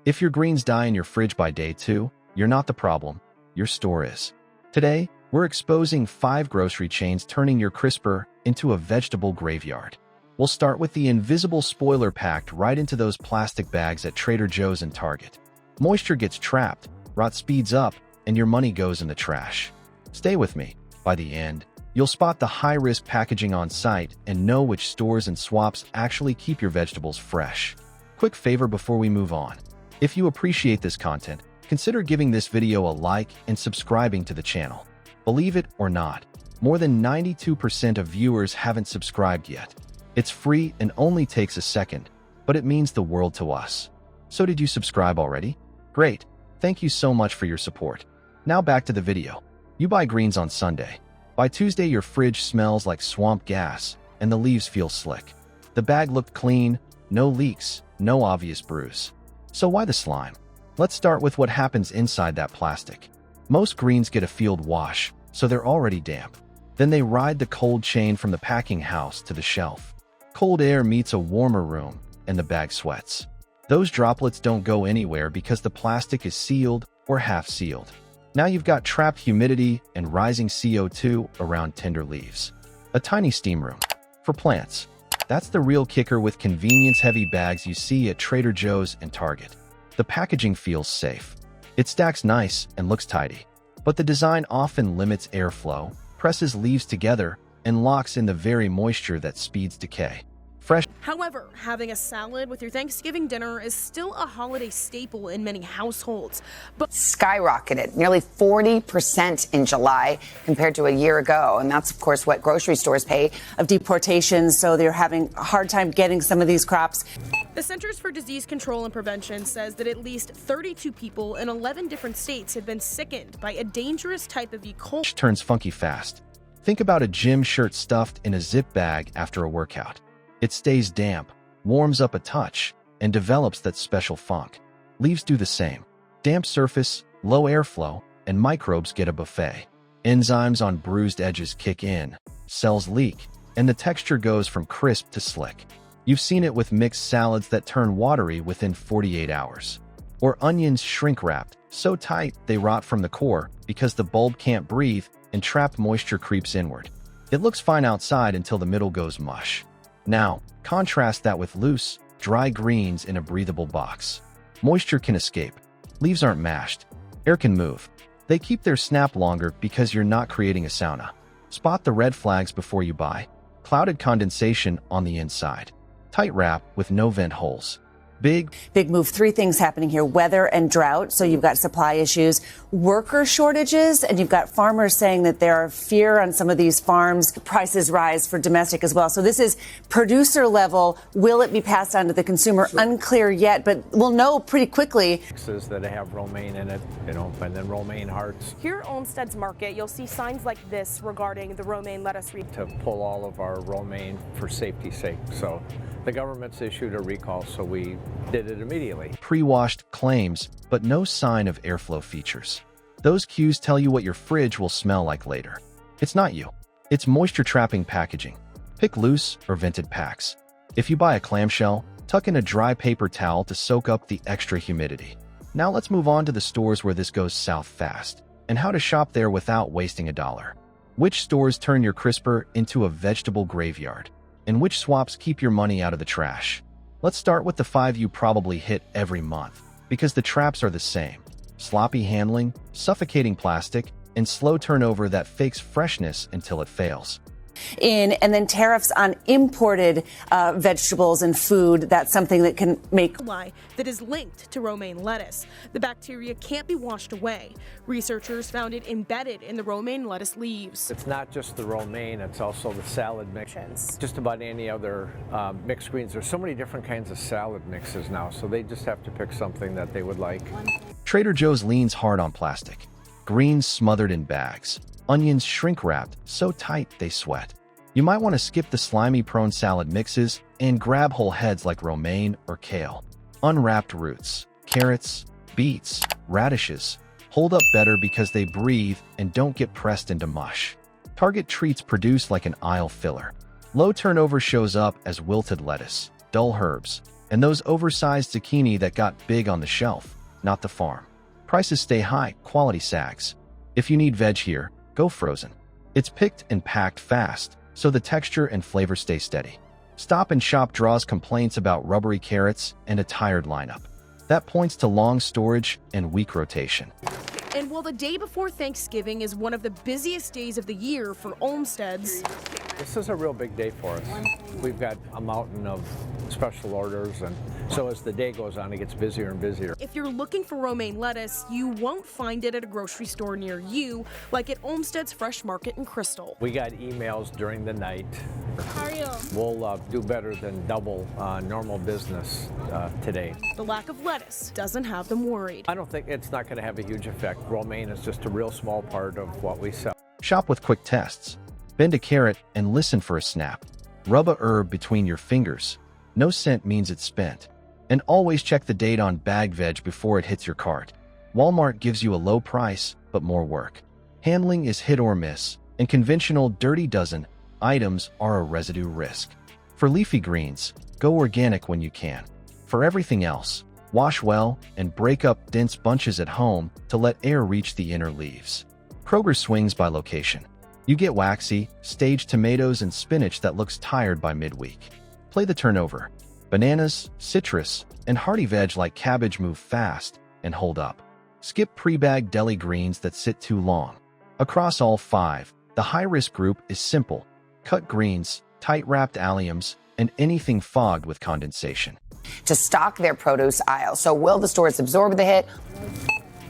If your greens die in your fridge by day 2, you're not the problem, your store is. Today, we're exposing 5 grocery chains turning your crisper into a vegetable graveyard. We'll start with the invisible spoiler packed right into those plastic bags at Trader Joe's and Target. Moisture gets trapped, rot speeds up, and your money goes in the trash. Stay with me. By the end, you'll spot the high-risk packaging on site and know which stores and swaps actually keep your vegetables fresh. Quick favor before we move on. If you appreciate this content, consider giving this video a like and subscribing to the channel. Believe it or not, more than 92% of viewers haven't subscribed yet. It's free and only takes a second, but it means the world to us. So did you subscribe already? Great. Thank you so much for your support. Now back to the video. You buy greens on Sunday. By Tuesday, your fridge smells like swamp gas, and the leaves feel slick. The bag looked clean, no leaks, no obvious bruise. So why the slime? Let's start with what happens inside that plastic. Most greens get a field wash, so they're already damp. Then they ride the cold chain from the packing house to the shelf. Cold air meets a warmer room, and the bag sweats. Those droplets don't go anywhere because the plastic is sealed or half sealed. Now you've got trapped humidity and rising CO2 around tender leaves. A tiny steam room. For plants. That's the real kicker with convenience-heavy bags you see at Trader Joe's and Target. The packaging feels safe. It stacks nice and looks tidy. But the design often limits airflow, presses leaves together, and locks in the very moisture that speeds decay. However, having a salad with your Thanksgiving dinner is still a holiday staple in many households. But skyrocketed nearly 40% in July compared to a year ago. And that's, of course, what grocery stores pay of deportations. So they're having a hard time getting some of these crops. The Centers for Disease Control and Prevention says that at least 32 people in 11 different states have been sickened by a dangerous type of E. coli. Turns funky fast. Think about a gym shirt stuffed in a zip bag after a workout. It stays damp, warms up a touch, and develops that special funk. Leaves do the same. Damp surface, low airflow, and microbes get a buffet. Enzymes on bruised edges kick in, cells leak, and the texture goes from crisp to slick. You've seen it with mixed salads that turn watery within 48 hours. Or onions shrink-wrapped, so tight they rot from the core because the bulb can't breathe and trapped moisture creeps inward. It looks fine outside until the middle goes mush. Now, contrast that with loose, dry greens in a breathable box. Moisture can escape. Leaves aren't mashed. Air can move. They keep their snap longer because you're not creating a sauna. Spot the red flags before you buy. Clouded condensation on the inside. Tight wrap with no vent holes. Big move. 3 things happening here: weather and drought. So you've got supply issues, worker shortages, and you've got farmers saying that there are fear on some of these farms. Prices rise for domestic as well. So this is producer level. Will it be passed on to the consumer? Sure. Unclear yet, but we'll know pretty quickly. That have romaine in it, and then romaine hearts. Here at Olmsted's Market, you'll see signs like this regarding the romaine lettuce. To pull all of our romaine for safety's sake. So the government's issued a recall, so we did it immediately. Pre-washed claims, but no sign of airflow features. Those cues tell you what your fridge will smell like later. It's not you. It's moisture-trapping packaging. Pick loose or vented packs. If you buy a clamshell, tuck in a dry paper towel to soak up the extra humidity. Now let's move on to the stores where this goes south fast, and how to shop there without wasting a dollar. Which stores turn your crisper into a vegetable graveyard? And which swaps keep your money out of the trash? Let's start with the 5 you probably hit every month, because the traps are the same. Sloppy handling, suffocating plastic, and slow turnover that fakes freshness until it fails. And then tariffs on imported vegetables and food. That's something that can make that is linked to romaine lettuce. The bacteria can't be washed away. Researchers found it embedded in the romaine lettuce leaves. It's not just the romaine, it's also the salad mix. Just about any other mixed greens. There's so many different kinds of salad mixes now, so they just have to pick something that they would like. Trader Joe's leans hard on plastic. Greens smothered in bags. Onions shrink-wrapped so tight they sweat. You might want to skip the slimy-prone salad mixes and grab whole heads like romaine or kale. Unwrapped roots, carrots, beets, radishes hold up better because they breathe and don't get pressed into mush. Target treats produce like an aisle filler. Low turnover shows up as wilted lettuce, dull herbs, and those oversized zucchini that got big on the shelf, not the farm. Prices stay high, quality sags. If you need veg here, go frozen. It's picked and packed fast, so the texture and flavor stay steady. Stop and Shop draws complaints about rubbery carrots and a tired lineup. That points to long storage and weak rotation. And while the day before Thanksgiving is one of the busiest days of the year for Olmsteads, This is a real big day for us. We've got a mountain of special orders, and so as the day goes on, it gets busier and busier. if you're looking for romaine lettuce, you won't find it at a grocery store near you, like at Olmstead's Fresh Market in Crystal. We got emails during the night. How are you? We'll do better than double normal business today. The lack of lettuce doesn't have them worried. I don't think it's not going to have a huge effect. Romaine is just a real small part of what we sell. Shop with quick tests. Bend a carrot and listen for a snap. Rub a herb between your fingers. No scent means it's spent. And always check the date on bag veg before it hits your cart. Walmart gives you a low price, but more work. Handling is hit or miss, and conventional dirty dozen items are a residue risk. For leafy greens, go organic when you can. For everything else, wash well and break up dense bunches at home to let air reach the inner leaves. Kroger swings by location. You get waxy, staged tomatoes and spinach that looks tired by midweek. Play the turnover. Bananas, citrus, and hearty veg like cabbage move fast and hold up. Skip pre-bagged deli greens that sit too long. Across all five, the high-risk group is simple. Cut greens, tight-wrapped alliums, and anything fogged with condensation. To stock their produce aisle. So will the stores absorb the hit?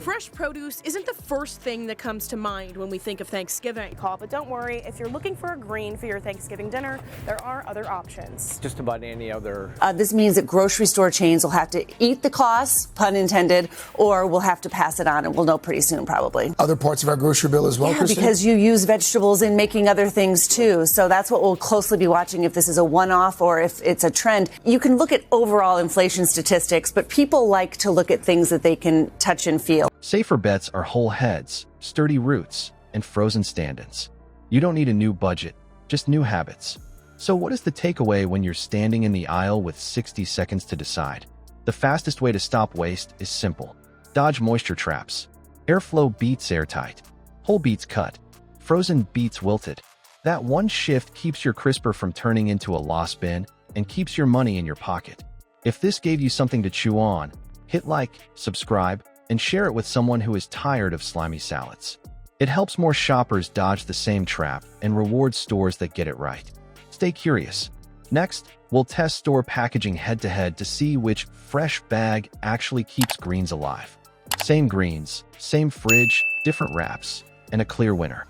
Fresh produce isn't the first thing that comes to mind when we think of Thanksgiving. But don't worry, if you're looking for a green for your Thanksgiving dinner, there are other options. Just about any other. This means that grocery store chains will have to eat the costs, pun intended, or we'll have to pass it on, and we'll know pretty soon, probably. Other parts of our grocery bill as well, Yeah, Christine? because you use vegetables in making other things too. So that's what we'll closely be watching, if this is a one-off or if it's a trend. You can look at overall inflation statistics, but people like to look at things that they can touch and feel. Safer bets are whole heads, sturdy roots, and frozen stand-ins. You don't need a new budget, just new habits. So what is the takeaway when you're standing in the aisle with 60 seconds to decide? The fastest way to stop waste is simple. Dodge moisture traps. Airflow beats airtight. Whole beets cut. Frozen beets wilted. That one shift keeps your crisper from turning into a loss bin and keeps your money in your pocket. If this gave you something to chew on, hit like, subscribe, and share it with someone who is tired of slimy salads. It helps more shoppers dodge the same trap and rewards stores that get it right. Stay curious. Next, we'll test store packaging head-to-head to see which fresh bag actually keeps greens alive. Same greens, same fridge, different wraps, and a clear winner.